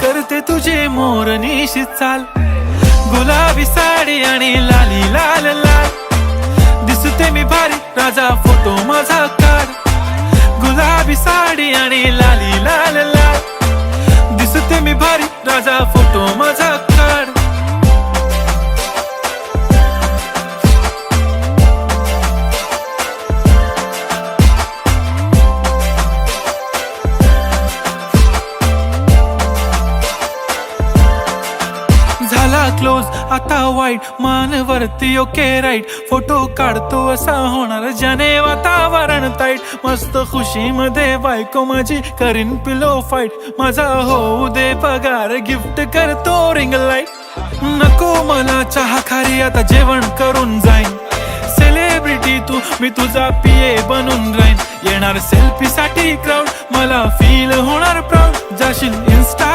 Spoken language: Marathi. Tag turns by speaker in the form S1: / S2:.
S1: करते तुझे मोरनीशी चाल, गुलाबी साडी आणि लाली लाल लाल, दिसते मी भारी राजा फोटो माझा काढ, गुलाबी साडी आणि लाली लाल लाल, दिसते मी भारी राजा फोटो माझा काढ. झाला क्लोज आता वाईट, मान वरती ओके राईट, फोटो काढतो असा होणार ज्याने वातावरण ताईट, मस्त खुशी मध्ये बायको माझी करीन पिलो फाईट, माझा होऊ दे पगार गिफ्ट करतो रिंग लाईट, नको मला चहा खारी आता जेवण करून जाईन, सेलिब्रिटी तू मी तुझा पिये बनून राहीन, येणार सेल्फी साठी क्राऊड मला फील होणार प्राऊड, जाशील इन्स्टा